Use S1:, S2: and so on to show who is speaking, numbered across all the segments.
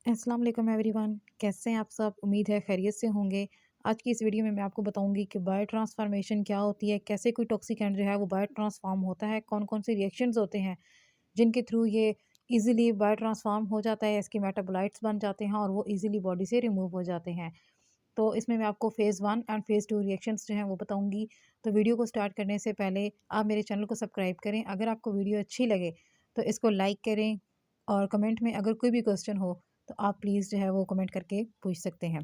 S1: अस्सलाम वालेकुम एवरीवन, कैसे हैं आप सब? उम्मीद है खैरियत से होंगे। आज की इस वीडियो में मैं आपको बताऊंगी कि बायो ट्रांसफॉर्मेशन क्या होती है, कैसे कोई टॉक्सिकेंट जो है वो बायो ट्रांसफॉर्म होता है, कौन-कौन से रिएक्शंस होते हैं जिनके थ्रू ये इजीली बायो ट्रांसफॉर्म हो जाता है, इसके मेटाबोलाइट्स बन जाते हैं और वो इजीली बॉडी से रिमूव हो जाते हैं। तो इसमें मैं आपको फ़ेज़ 1 एंड फ़ेज़ 2 रिएक्शंस जो हैं वो बताऊँगी। तो वीडियो को स्टार्ट करने से पहले आप मेरे चैनल को सब्सक्राइब करें। अगर आपको वीडियो अच्छी लगे तो इसको लाइक करें और कमेंट में अगर कोई भी क्वेश्चन हो तो आप प्लीज़ जो है वो कमेंट करके पूछ सकते हैं।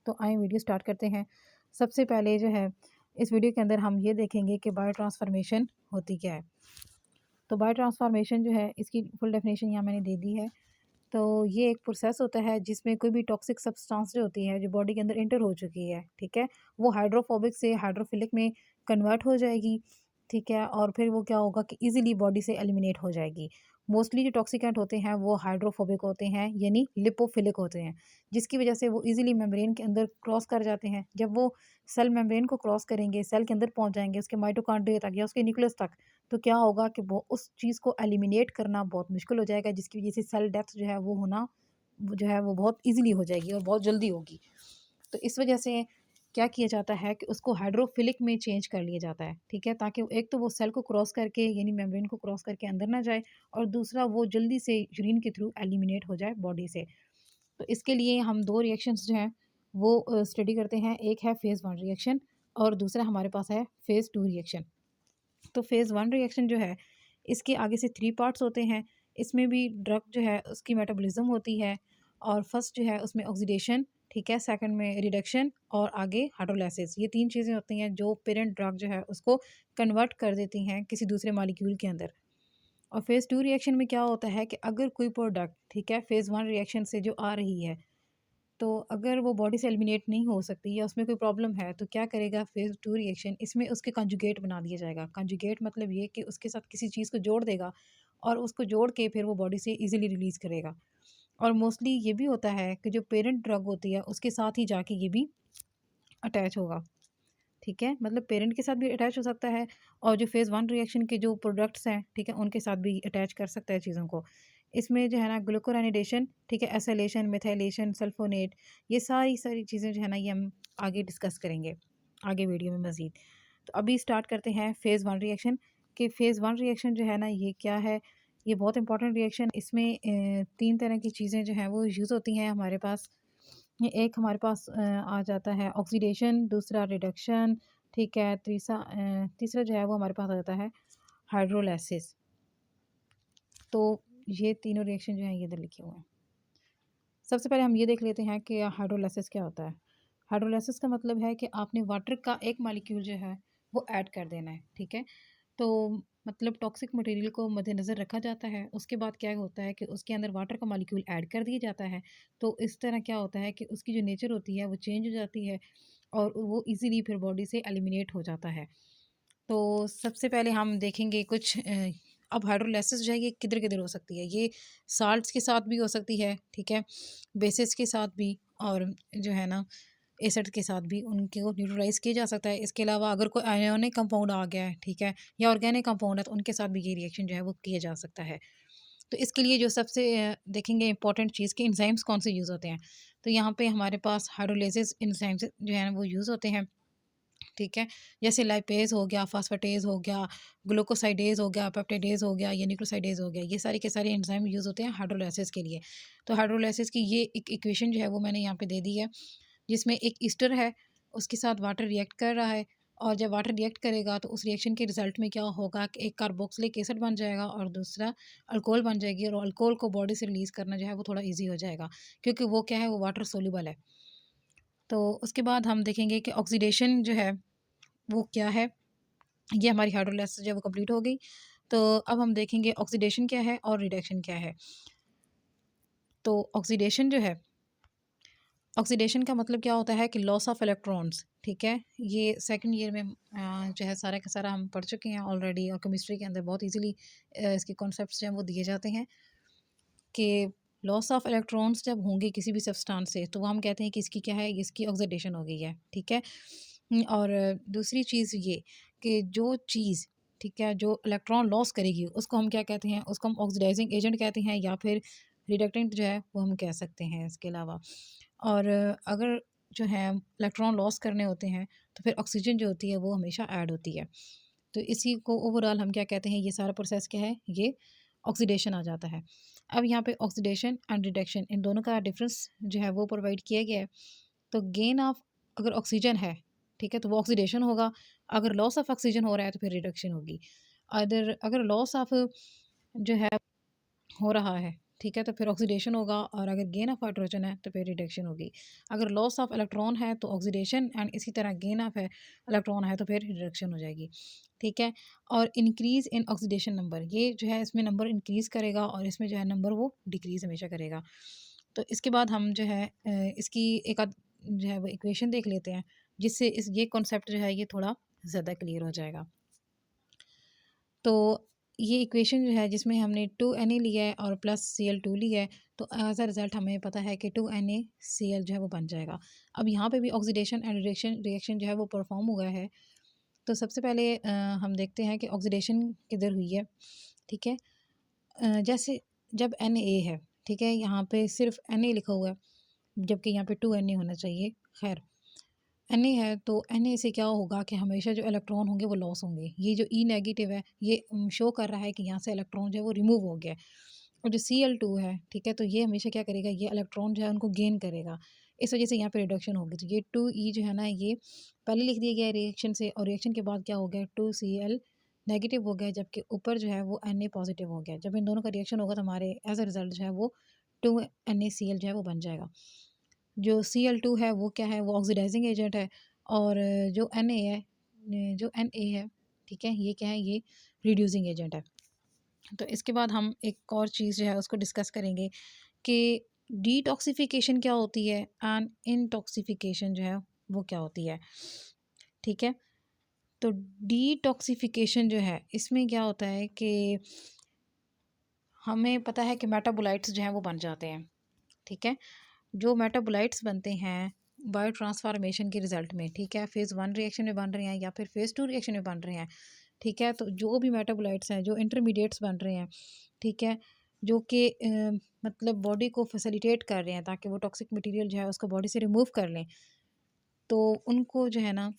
S1: तो आइए वीडियो स्टार्ट करते हैं। सबसे पहले जो है इस वीडियो के अंदर हम ये देखेंगे कि बायो ट्रांसफॉर्मेशन होती क्या है। तो बायो ट्रांसफॉर्मेशन जो है इसकी फुल डेफिनेशन यहाँ मैंने दे दी है। तो ये एक प्रोसेस होता है जिसमें कोई भी टॉक्सिक सब्सटेंस जो होती है जो बॉडी के अंदर एंटर हो चुकी है, ठीक है, वो हाइड्रोफोबिक से हाइड्रोफिलिक में कन्वर्ट हो जाएगी, ठीक है, और फिर वो क्या होगा कि इजीली बॉडी से एलिमिनेट हो जाएगी। मोस्टली जो टॉक्सिकेंट होते हैं वो हाइड्रोफोबिक होते हैं यानी लिपोफिलिक होते हैं, जिसकी वजह से वो इजीली मेम्ब्रेन के अंदर क्रॉस कर जाते हैं। जब वो सेल मेम्ब्रेन को क्रॉस करेंगे, सेल के अंदर पहुंच जाएंगे, उसके माइटोकॉन्ड्रिया तक या उसके न्यूक्लियस तक, तो क्या होगा कि वो उस चीज़ को एलिमिनेट करना बहुत मुश्किल हो जाएगा, जिसकी वजह से सेल डेथ जो है वो होना वो जो है वो बहुत ईज़िली हो जाएगी और बहुत जल्दी होगी। तो इस वजह से क्या किया जाता है कि उसको हाइड्रोफिलिक में चेंज कर लिया जाता है, ठीक है? ताकि एक तो वो सेल को क्रॉस करके यानी मेम्ब्रेन को क्रॉस करके अंदर ना जाए और दूसरा वो जल्दी से यूरिन के थ्रू एलिमिनेट हो जाए बॉडी से। तो इसके लिए हम 2 रिएक्शंस जो हैं वो स्टडी करते हैं। एक है फ़ेज़ 1 रिएक्शन और दूसरा हमारे पास है फ़ेज़ 2 रिएक्शन। तो फ़ेज़ 1 रिएक्शन जो है इसके आगे से 3 पार्ट्स होते हैं। इसमें भी ड्रग जो है उसकी मेटाबॉलिज़्म होती है और फर्स्ट जो है उसमें ऑक्सीडेशन, ठीक है, सेकंड में रिडक्शन और आगे हाइड्रोलाइसिस। ये 3 चीज़ें होती हैं जो पेरेंट ड्रग जो है उसको कन्वर्ट कर देती हैं किसी दूसरे मॉलिक्यूल के अंदर। और फ़ेज़ 2 रिएक्शन में क्या होता है कि अगर कोई प्रोडक्ट, ठीक है, फ़ेज़ 1 रिएक्शन से जो आ रही है, तो अगर वो बॉडी से एलिमिनेट नहीं हो सकती या उसमें कोई प्रॉब्लम है तो क्या करेगा फ़ेज़ 2 रिएक्शन, इसमें उसके कंजुगेट बना दिया जाएगा। कंजुगेट मतलब ये कि उसके साथ किसी चीज़ को जोड़ देगा और उसको जोड़ के फिर वो बॉडी से ईज़िली रिलीज़ करेगा। और मोस्टली ये भी होता है कि जो पेरेंट ड्रग होती है उसके साथ ही जाके ये भी अटैच होगा, ठीक है? मतलब पेरेंट के साथ भी अटैच हो सकता है और जो फ़ेज़ 1 रिएक्शन के जो प्रोडक्ट्स हैं, ठीक है, उनके साथ भी अटैच कर सकता है चीज़ों को। इसमें जो है ना ग्लूकोरानिडेशन, ठीक है, एसिलेशन, मिथाइलेशन, सल्फ़ोनेट, ये सारी चीज़ें जो है ना ये हम आगे डिस्कस करेंगे, आगे वीडियो में मज़ीद। तो अभी स्टार्ट करते हैं फ़ेज़ 1 रिएक्शन कि फ़ेज़ 1 रिएक्शन जो है ना ये क्या है? ये बहुत इंपॉर्टेंट रिएक्शन, इसमें 3 तरह की चीज़ें जो हैं वो यूज़ होती हैं हमारे पास। ये एक हमारे पास आ जाता है ऑक्सीडेशन, दूसरा रिडक्शन, ठीक है, तीसरा जो है वो हमारे पास आ जाता है हाइड्रोलाइसिस। तो ये तीनों रिएक्शन जो हैं ये इधर लिखे हुए हैं। सबसे पहले हम ये देख लेते हैं कि हाइड्रोलाइसिस क्या होता है। हाइड्रोलाइसिस का मतलब है कि आपने वाटर का एक मॉलिक्यूल जो है वो ऐड कर देना है, ठीक है। तो मतलब टॉक्सिक मटेरियल को मद्देनज़र रखा जाता है, उसके बाद क्या होता है कि उसके अंदर वाटर का मॉलिक्यूल ऐड कर दिया जाता है। तो इस तरह क्या होता है कि उसकी जो नेचर होती है वो चेंज हो जाती है और वो इजीली फिर बॉडी से एलिमिनेट हो जाता है। तो सबसे पहले हम देखेंगे कुछ अब हाइड्रोलाइसिस जो है ये किधर-किधर हो सकती है। ये साल्ट्स के साथ भी हो सकती है, ठीक है, बेसिस के साथ भी और जो है ना एसिड के साथ भी उनको न्यूट्रलाइज़ किया जा सकता है। इसके अलावा अगर कोई आयोनिक कंपाउंड आ गया है, ठीक है, या ऑर्गेनिक कंपाउंड है तो उनके साथ भी ये रिएक्शन जो है वो किया जा सकता है। तो इसके लिए जो सबसे देखेंगे इंपॉर्टेंट चीज़ कि एंजाइम्स कौन से यूज़ होते हैं। तो यहाँ पे हमारे पास हाइड्रोलाइसिस एंजाइम्स जो है वो यूज़ होते हैं, ठीक है। जैसे लाइपेज़ हो गया, फॉस्फेटेज़ हो गया, ग्लूकोसाइडेज़ हो गया, पेप्टाइडेज़ हो गया, या न्यूक्लियोसाइडेज़ हो गया, ये सारे के सारे एंजाइम यूज़ होते हैं हाइड्रोलाइसिस के लिए। तो हाइड्रोलाइसिस की ये एक इक्वेशन जो है वो मैंने यहाँ पे दे दी है, जिसमें एक ईस्टर है, उसके साथ वाटर रिएक्ट कर रहा है और जब वाटर रिएक्ट करेगा तो उस रिएक्शन के रिज़ल्ट में क्या होगा कि एक कार्बोक्सिलिक एसिड बन जाएगा और दूसरा अल्कोहल बन जाएगी और अल्कोहल को बॉडी से रिलीज़ करना जो है वो थोड़ा ईज़ी हो जाएगा, क्योंकि वो क्या है, वो वाटर सोल्यूबल है। तो उसके बाद हम देखेंगे कि ऑक्सीडेशन जो है वो क्या है। ये हमारी हाइड्रोलाइसिस जो है वो कंप्लीट हो गई। तो अब हम देखेंगे ऑक्सीडेशन क्या है और रिडक्शन क्या है। तो ऑक्सीडेशन जो है, ऑक्सीडेशन का मतलब क्या होता है कि लॉस ऑफ इलेक्ट्रॉन्स, ठीक है। ये सेकंड ईयर में जो है सारा का सारा हम पढ़ चुके हैं ऑलरेडी और केमिस्ट्री के अंदर बहुत इजीली इसके कॉन्सेप्ट्स जो हैं वो दिए जाते हैं कि लॉस ऑफ इलेक्ट्रॉन्स जब होंगे किसी भी सब्सटेंस से तो वो हम कहते हैं कि इसकी क्या है, इसकी ऑक्सीडेशन हो गई है, ठीक है। और दूसरी चीज़ ये कि जो चीज़, ठीक है, जो इलेक्ट्रॉन लॉस करेगी उसको हम क्या कहते हैं, उसको हम ऑक्सीडाइजिंग एजेंट कहते हैं या फिर रिडक्टेंट जो है वो हम कह सकते हैं इसके अलावा। और अगर जो है इलेक्ट्रॉन लॉस करने होते हैं तो फिर ऑक्सीजन जो होती है वो हमेशा ऐड होती है। तो इसी को ओवरऑल हम क्या कहते हैं, ये सारा प्रोसेस क्या है, ये ऑक्सीडेशन आ जाता है। अब यहाँ पे ऑक्सीडेशन एंड रिडक्शन इन दोनों का डिफरेंस जो है वो प्रोवाइड किया गया है। तो गेन ऑफ अगर ऑक्सीजन है, ठीक है, तो वो ऑक्सीडेशन होगा। अगर लॉस ऑफ ऑक्सीजन हो रहा है तो फिर रिडक्शन होगी। अगर लॉस ऑफ जो है हो रहा है, ठीक है, तो फिर ऑक्सीडेशन होगा। और अगर गेन ऑफ हाइड्रोजन है तो फिर रिडक्शन होगी। अगर लॉस ऑफ इलेक्ट्रॉन है तो ऑक्सीडेशन, एंड इसी तरह गेन ऑफ है इलेक्ट्रॉन है तो फिर रिडक्शन हो जाएगी, ठीक है। और इंक्रीज़ इन ऑक्सीडेशन नंबर, ये जो है इसमें नंबर इंक्रीज़ करेगा और इसमें जो है नंबर वो डिक्रीज़ हमेशा करेगा। तो इसके बाद हम जो है इसकी एक आध जो है वो इक्वेशन देख लेते हैं, जिससे ये कॉन्सेप्ट जो है ये थोड़ा ज़्यादा क्लियर हो जाएगा। तो ये इक्वेशन जो है जिसमें हमने 2Na लिया है और प्लस Cl2 लिया है, तो एज अ रिज़ल्ट हमें पता है कि 2NaCl जो है वो बन जाएगा। अब यहाँ पे भी ऑक्सीडेशन एंड रिएक्शन जो है वो परफॉर्म हुआ है। तो सबसे पहले हम देखते हैं कि ऑक्सीडेशन किधर हुई है, ठीक है। जैसे जब Na है, ठीक है, यहाँ पे सिर्फ Na लिखा हुआ है, जबकि यहाँ पे 2Na होना चाहिए। खैर, Na है तो Na से क्या होगा कि हमेशा जो इलेक्ट्रॉन होंगे वो लॉस होंगे। ये जो E नेगेटिव है ये शो कर रहा है कि यहाँ से इलेक्ट्रॉन जो है वो रिमूव हो गया है। और जो Cl2 है, ठीक है, तो ये हमेशा क्या करेगा, ये इलेक्ट्रॉन जो है उनको गेन करेगा। इस वजह से यहाँ पे रिडक्शन होगी। तो ये 2E जो है ना, ये पहले लिख दिया गया है रिएक्शन से, और रिएक्शन के बाद क्या हो गया, 2Cl नेगेटिव हो गया, जबकि ऊपर जो है वो Na पॉजिटिव हो गया। जब इन दोनों का रिएक्शन होगा तो हमारे एज अ रिजल्ट जो है वो 2NaCl जो है वो बन जाएगा। जो Cl2 है वो क्या है, वो ऑक्सीडाइजिंग एजेंट है। और जो Na है, ठीक है, ये क्या है, ये रिड्यूसिंग एजेंट है। तो इसके बाद हम एक और चीज़ जो है उसको डिस्कस करेंगे कि डिटॉक्सिफिकेशन क्या होती है एंड इनटॉक्सिफिकेशन जो है वो क्या होती है, ठीक है। तो डिटॉक्सिफिकेशन जो है इसमें क्या होता है कि हमें पता है कि मेटाबोलाइट्स जो हैं वो बन जाते हैं, ठीक है। जो मेटाबोलाइट्स बनते हैं बायो ट्रांसफॉर्मेशन के रिजल्ट में, ठीक है, फेज़ 1 रिएक्शन में बन रहे हैं या फिर फेज़ 2 रिएक्शन में बन रहे हैं, ठीक है। तो जो भी मेटाबोलाइट्स हैं, जो इंटरमीडिएट्स बन रहे हैं, ठीक है, जो कि मतलब बॉडी को फैसिलिटेट कर रहे हैं ताकि वो टॉक्सिक मटेरियल जो है उसको बॉडी से रिमूव कर लें, तो उनको जो है ना,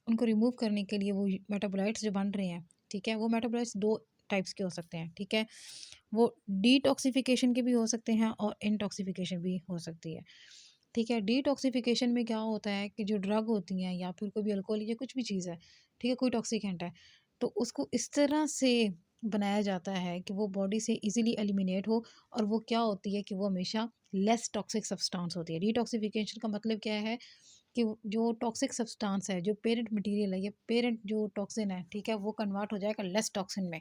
S1: उनको रिमूव करने के लिए वो मेटाबोलाइट्स जो बन रहे हैं, ठीक है, वो मेटाबोलाइट्स 2 टाइप्स के हो सकते हैं, ठीक है। वो डिटॉक्सिफिकेशन के भी हो सकते हैं और इनटॉक्सिफिकेशन भी हो सकती है, ठीक है। डिटॉक्सिफिकेशन में क्या होता है कि जो ड्रग होती हैं या फिर कोई भी अल्कोहल या कुछ भी चीज़ है, ठीक है, कोई टॉक्सिकेंट है, तो उसको इस तरह से बनाया जाता है कि वो बॉडी से इजीली एलिमिनेट हो, और वो क्या होती है कि वो हमेशा लेस टॉक्सिक सब्सटेंस होती है। डिटॉक्सिफिकेशन का मतलब क्या है कि जो टॉक्सिक सब्सटेंस है, जो पेरेंट मटेरियल है या पेरेंट जो टॉक्सिन है, ठीक है, वो कन्वर्ट हो जाएगा लेस टॉक्सिन में।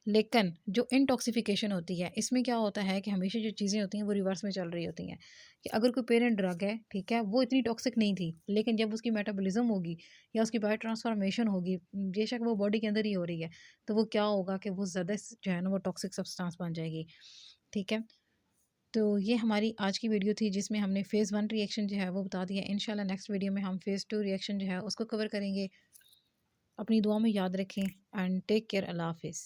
S1: लेकिन जो इनटॉक्सिफिकेशन होती है इसमें क्या होता है कि हमेशा जो चीज़ें होती हैं वो रिवर्स में चल रही होती हैं, कि अगर कोई पेरेंट ड्रग है, ठीक है, वो इतनी टॉक्सिक नहीं थी, लेकिन जब उसकी मेटाबॉलिज्म होगी या उसकी बायो ट्रांसफॉर्मेशन होगी, बेशक वो बॉडी के अंदर ही हो रही है, तो वो क्या होगा कि वो ज़्यादा जो है ना वो टॉक्सिक सब्सटेंस बन जाएगी, ठीक है। तो ये हमारी आज की वीडियो थी जिसमें हमने फ़ेज़ 1 रिएक्शन जो है वो बता दिया। इंशाल्लाह नेक्स्ट वीडियो में हम फ़ेज़ 2 रिएक्शन जो है उसको कवर करेंगे। अपनी दुआ में याद रखें एंड टेक केयर। अल्लाह हाफ़िज़।